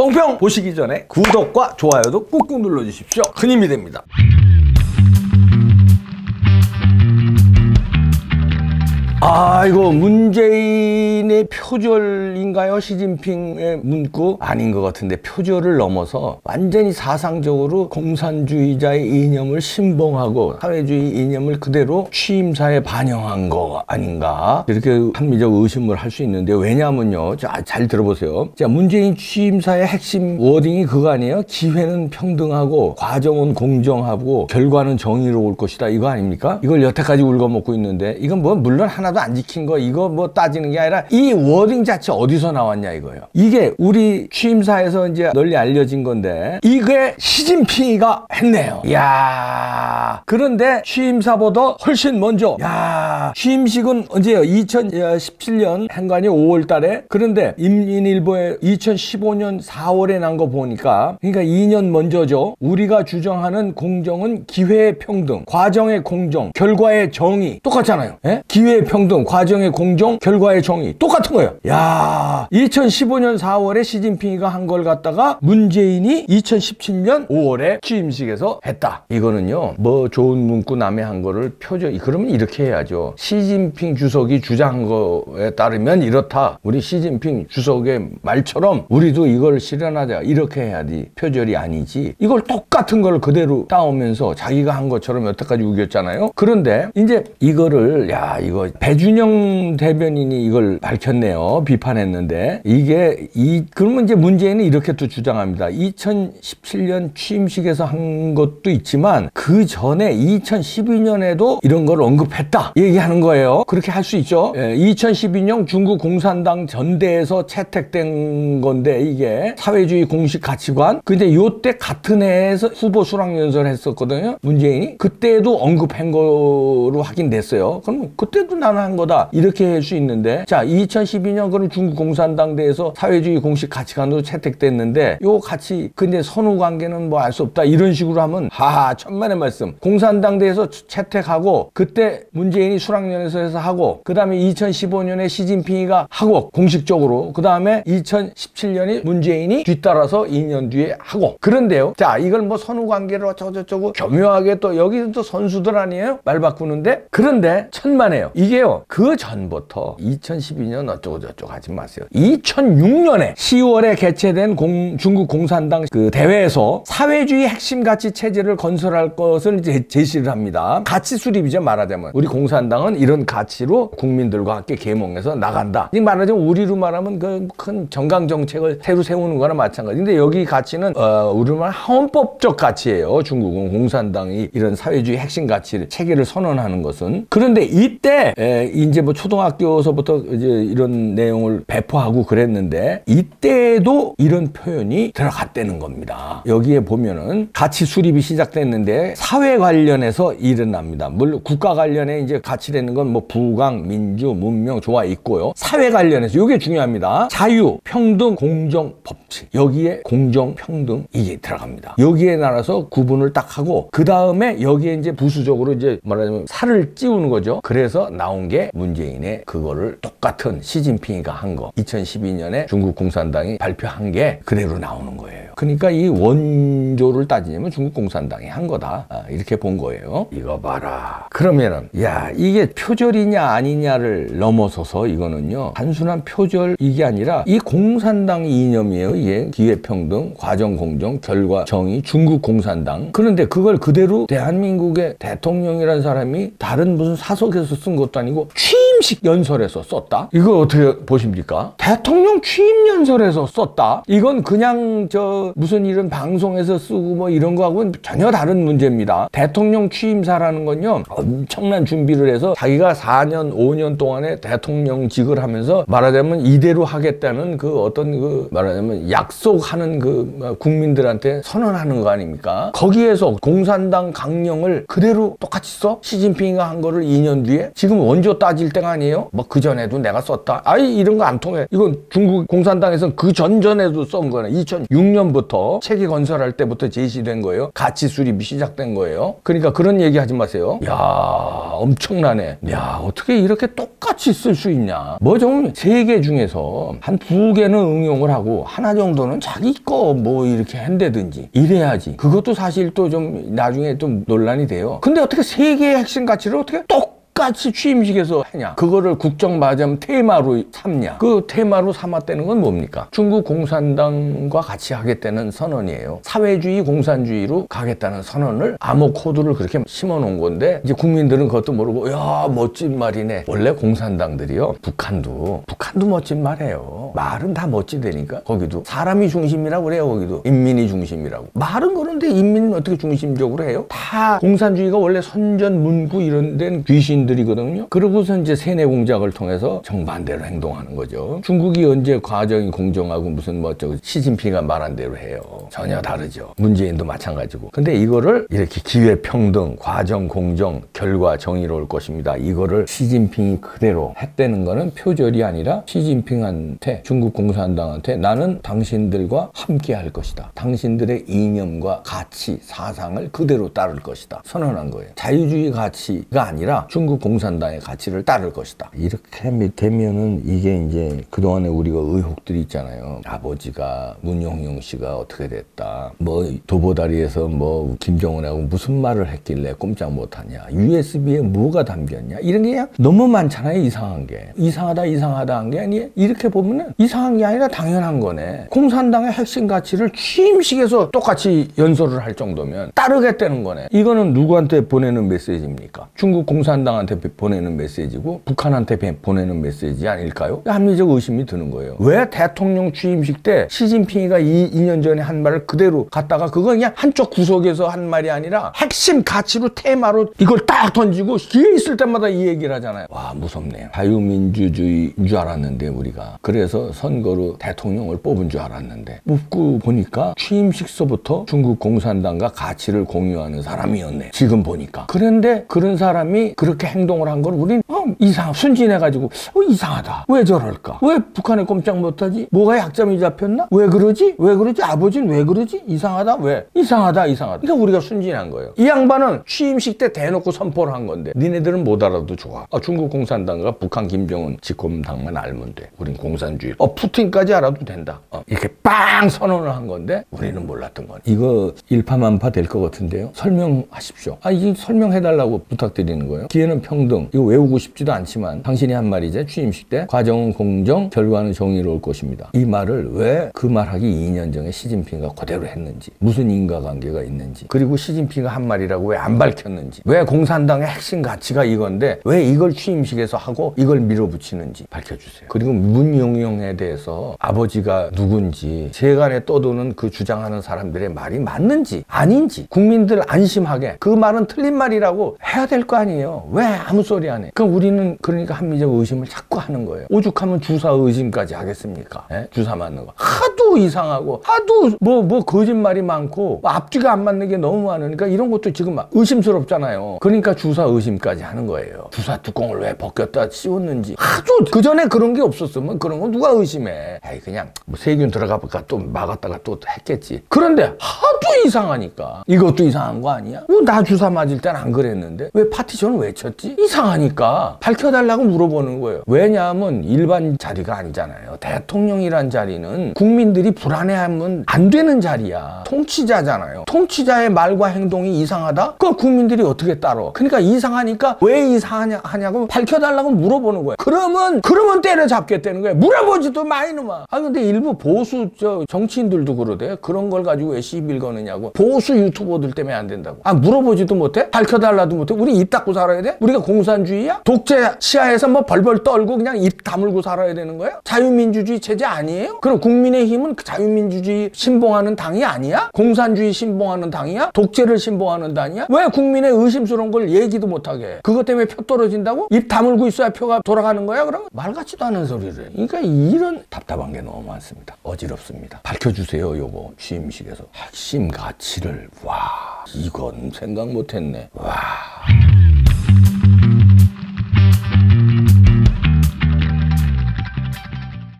똥평 보시기 전에 구독과 좋아요도 꾹꾹 눌러주십시오. 큰 힘이 됩니다. 이거 문재인의 표절인가요? 시진핑의 문구? 아닌 것 같은데 표절을 넘어서 완전히 사상적으로 공산주의자의 이념을 신봉하고 사회주의 이념을 그대로 취임사에 반영한 거 아닌가? 이렇게 합리적 의심을 할 수 있는데, 왜냐하면요, 잘 들어보세요. 자, 문재인 취임사의 핵심 워딩이 그거 아니에요? 기회는 평등하고 과정은 공정하고 결과는 정의로울 것이다, 이거 아닙니까? 이걸 여태까지 울거먹고 있는데, 이건 뭐 물론 하나도 안 지킨 거 이거 뭐 따지는 게 아니라 이 워딩 자체 어디서 나왔냐 이거예요. 이게 우리 취임사에서 이제 널리 알려진 건데 이게 시진핑이가 했네요. 이야, 그런데 취임사보다 훨씬 먼저, 야, 취임식은 언제요? 2017년 행간이 5월 달에. 그런데 인민일보에 2015년 4월에 난 거 보니까, 그러니까 2년 먼저죠. 우리가 주장하는 공정은 기회의 평등, 과정의 공정, 결과의 정의. 똑같잖아요. 예? 기회의 평등, 과정의 공정, 결과의 정의. 똑같은 거예요. 야, 2015년 4월에 시진핑이가 한 걸 갖다가 문재인이 2017년 5월에 취임식에서 했다. 이거는요, 뭐 좋은 문구 남의 한 거를 표절, 그러면 이렇게 해야죠. 시진핑 주석이 주장한 거에 따르면 이렇다. 우리 시진핑 주석의 말처럼 우리도 이걸 실현하자. 이렇게 해야지. 표절이 아니지. 이걸 똑같은 걸 그대로 따오면서 자기가 한 것처럼 여태까지 우겼잖아요. 그런데 이제 이거를, 야, 이거 배준영 대변인이 이걸 밝혔네요. 비판했는데, 이게 그러면 이제 문재인은 이렇게 또 주장합니다. 2017년 취임식에서 한 것도 있지만 그 전에 2012년에도 이런 걸 언급했다 얘기하는 거예요. 그렇게 할 수 있죠. 2012년 중국 공산당 전대에서 채택된 건데, 이게 사회주의 공식 가치관. 근데 요때 같은 해에서 후보 수락연설 했었거든요, 문재인이. 그때도 언급한 거로 확인됐어요. 그럼 그때도 나는 한 거다, 이렇게 할 수 있는데, 자, 2012년 그럼 중국 공산당대에서 사회주의 공식 가치관으로 채택됐는데, 요 가치, 근데 선후 관계는 뭐 알 수 없다, 이런 식으로 하면, 하하, 천만의 말씀. 공산당대에서 채택하고, 그때 문재인이 수락연설에서 하고, 그 다음에 2015년에 시진핑이가 하고 공식적으로, 그 다음에 2017년에 문재인이 뒤따라서 2년 뒤에 하고. 그런데요, 자, 이걸 뭐 선후 관계로 어쩌고저쩌고 교묘하게, 또 여기는 또 선수들 아니에요? 말 바꾸는데. 그런데 천만에요, 이게요, 그 전부터 2012년 어쩌고저쩌고 하지 마세요. 2006년에 10월에 개최된 중국 공산당 그 대회에서 사회주의 핵심 가치 체제를 건설할 것을 이제 제시를 합니다. 가치 수립이죠, 말하자면. 우리 공산당은 이런 가치로 국민들과 함께 계몽해서 나간다. 이 말하자면 우리로 말하면 그 큰 정강 정책을 새로 세우는 거나 마찬가지. 근데 여기 가치는 우리로 말하면 헌법적 가치예요. 중국은 공산당이 이런 사회주의 핵심 가치를 체계를 선언하는 것은. 그런데 이때 이제 뭐 초등학교서부터 이제 이런 내용을 배포하고 그랬는데, 이때도 이런 표현이 들어갔다는 겁니다. 여기에 보면은 가치 수립이 시작됐는데 사회 관련해서 일어납니다. 물론 국가 관련해 이제 가치라는 건 뭐 부강, 민주, 문명, 조화 있고요. 사회 관련해서 이게 중요합니다. 자유, 평등, 공정, 법치. 여기에 공정, 평등 이게 들어갑니다. 여기에 따라서 구분을 딱 하고, 그 다음에 여기에 이제 부수적으로 이제 말하자면 살을 찌우는 거죠. 그래서 나온 게 문재인의 그거를 똑같은 시진핑이가 한 거, 2012년에 중국 공산당이 발표한 게 그대로 나오는 거예요. 그러니까 이 원조를 따지면 중국 공산당이 한 거다, 이렇게 본 거예요. 이거 봐라. 그러면은, 야, 이게 표절이냐 아니냐를 넘어서서 이거는요, 단순한 표절 이게 아니라 이 공산당 이념이에요. 이게 기회평등, 과정공정, 결과 정의, 중국 공산당. 그런데 그걸 그대로 대한민국의 대통령이라는 사람이 다른 무슨 사석에서 쓴 것도 아니고 취임식 연설에서 썼다? 이거 어떻게 보십니까? 대통령 취임 연설에서 썼다? 이건 그냥 무슨 이런 방송에서 쓰고 뭐 이런 거하고는 전혀 다른 문제입니다. 대통령 취임사라는 건요, 엄청난 준비를 해서 자기가 4년, 5년 동안에 대통령직을 하면서 말하자면 이대로 하겠다는 그 어떤 그 말하자면 약속하는 그 국민들한테 선언하는 거 아닙니까? 거기에서 공산당 강령을 그대로 똑같이 써? 시진핑이가 한 거를 2년 뒤에? 지금 원조 따질 때가 땡 아니에요? 뭐 그전에도 내가 썼다. 아이 이런 거 안 통해. 이건 중국 공산당에서는 그 전전에도 썬 거네. 2006년부터 체계 건설할 때부터 제시된 거예요. 가치 수립이 시작된 거예요. 그러니까 그런 얘기 하지 마세요. 야 엄청나네. 야 어떻게 이렇게 똑같이 쓸 수 있냐. 뭐 좀 세 개 중에서 한 두 개는 응용을 하고 하나 정도는 자기 거 뭐 이렇게 한다든지 이래야지. 그것도 사실 또 좀 나중에 좀 논란이 돼요. 근데 어떻게 세 개의 핵심 가치를 어떻게 똑같이 취임식에서 하냐. 그거를 국정마점 테마로 삼냐. 그 테마로 삼았다는 건 뭡니까? 중국 공산당과 같이 하겠다는 선언이에요. 사회주의 공산주의로 가겠다는 선언을 암호 코드를 그렇게 심어놓은 건데 이제 국민들은 그것도 모르고 야 멋진 말이네. 원래 공산당들이요. 북한도 멋진 말해요. 말은 다 멋지다니까. 거기도 사람이 중심이라고 그래요. 거기도 인민이 중심이라고. 말은 그런데 인민은 어떻게 중심적으로 해요? 다 공산주의가 원래 선전 문구 이런 데는 귀신들이거든요. 그러고서 이제 세뇌 공작을 통해서 정반대로 행동하는 거죠. 중국이 언제 과정이 공정하고 무슨 뭐 저거 시진핑이가 말한 대로 해요. 전혀 다르죠. 문재인도 마찬가지고. 근데 이거를 이렇게 기회 평등, 과정 공정, 결과 정의로울 것입니다. 이거를 시진핑이 그대로 했다는 거는 표절이 아니라 시진핑한테 중국 공산당한테 나는 당신들과 함께 할 것이다. 당신들의 이념과 가치, 사상을 그대로 따를 것이다. 선언한 거예요. 자유주의 가치가 아니라 중국 공산당의 가치를 따를 것이다. 이렇게 되면은 이게 이제 그동안에 우리가 의혹들이 있잖아요. 아버지가 문용용 씨가 어떻게 됐다. 뭐 도보다리에서 뭐 김정은하고 무슨 말을 했길래 꼼짝 못하냐. USB에 뭐가 담겼냐. 이런 게 그냥 너무 많잖아요. 이상한 게. 이상하다 한 게 아니에요. 이렇게 보면은 이상한 게 아니라 당연한 거네. 공산당의 핵심 가치를 취임식에서 똑같이 연설을 할 정도면 따르겠다는 거네. 이거는 누구한테 보내는 메시지입니까? 중국 공산당한테 보내는 메시지고 북한한테 보내는 메시지 아닐까요? 합리적 의심이 드는 거예요. 왜 대통령 취임식 때 시진핑이가 2년 전에 한 말을 그대로 갖다가 그거 그냥 한쪽 구석에서 한 말이 아니라 핵심 가치로 테마로 이걸 딱 던지고 기회 있을 때마다 이 얘기를 하잖아요. 와 무섭네요. 자유민주주의인 줄 알았는데 우리가 그래서 선거로 대통령을 뽑은 줄 알았는데 묻고 보니까 취임식서부터 중국 공산당과 가치를 공유하는 사람이었네. 지금 보니까. 그런데 그런 사람이 그렇게 행동을 한 걸 우린 순진해가지고 이상하다. 왜 저럴까? 왜 북한에 꼼짝 못하지? 뭐가 약점이 잡혔나? 왜 그러지? 아버지는 왜 그러지? 이상하다. 왜? 이상하다. 그러니까 우리가 순진한 거예요. 이 양반은 취임식 때 대놓고 선포를 한 건데 니네들은 못 알아도 좋아. 중국 공산당과 북한 김정은 집권당만 알면 돼. 우린 공산주의. 푸틴까지 알아도 된다. 이렇게 빵 선언을 한 건데 우리는 몰랐던 거네. 이거 일파만파 될 것 같은데요. 설명하십시오. 이게 설명해달라고 부탁드리는 거예요. 기회는 평등. 이거 외우고 싶지도 않지만 당신이 한 말이죠. 취임식 때 과정은 공정, 결과는 정의로울 것입니다. 이 말을 왜 그 말하기 2년 전에 시진핑이가 그대로 했는지, 무슨 인과관계가 있는지, 그리고 시진핑이가 한 말이라고 왜 안 밝혔는지, 왜 공산당의 핵심 가치가 이건데 왜 이걸 취임식에서 하고 이걸 밀어붙이는지 밝혀주세요. 그리고 문용용에 대해서 아버지가 누군지 세간에 떠도는 그 주장하는 사람들의 말이 맞는지 아닌지 국민들 안심하게 그 말은 틀린 말이라고 해야 될 거 아니에요. 왜 아무 소리 안 해? 그럼 우리는 그러니까 합리적 의심을 자꾸 하는 거예요. 오죽하면 주사 의심까지 하겠습니까? 주사 맞는 거 하도 이상하고 하도 뭐 거짓말이 많고 앞뒤가 안 맞는 게 너무 많으니까 이런 것도 지금 의심스럽잖아요. 그러니까 주사 의심까지 하는 거예요. 주사 뚜껑을 왜 벗겼다 씌웠는지 하도 그 전에 그런 게 없었으면 그런 거 누가 의심해? 그냥 뭐 세균 들어가볼까 또 막았다가 또 했겠지. 그런데 하도 이상하니까 이것도 이상한 거 아니야? 나 주사 맞을 땐 안 그랬는데 왜 파티션을 왜 쳤지? 이상하니까 밝혀달라고 물어보는 거예요. 왜냐하면 일반 자리가 아니잖아요. 대통령이란 자리는 국민들이 불안해하면 안 되는 자리야. 통치자잖아요. 통치자의 말과 행동이 이상하다? 그럼 국민들이 어떻게 따라? 그러니까 이상하니까 왜 이상하냐고 밝혀달라고 물어보는 거예요. 그러면 때려잡겠다는 거예요. 물어보지도 마 이놈아. 근데 일부 보수 정치인들도 그러대. 그런 걸 가지고 왜 시비를 거느냐고. 보수 유튜버들 때문에 안 된다고. 물어보지도 못해? 밝혀달라도 못해? 우리 입 닫고 살아야 돼? 우리가 공산주의야? 독재 시야에서 뭐 벌벌 떨고 그냥 입 다물고 살아야 되는 거야? 자유민주주의 체제 아니에요? 그럼 국민의힘은 자유민주주의 신봉하는 당이 아니야? 공산주의 신봉하는 당이야? 독재를 신봉하는 당이야? 왜 국민의 의심스러운 걸 얘기도 못하게 해? 그것 때문에 표 떨어진다고? 입 다물고 있어야 표가 돌아가는 거야? 그럼 말 같지도 않은 소리를 해. 그러니까 이런 답답한 게 너무 많습니다. 어지럽습니다. 밝혀주세요. 요거 취임식에서 핵심 가치를. 와 이건 생각 못했네. 와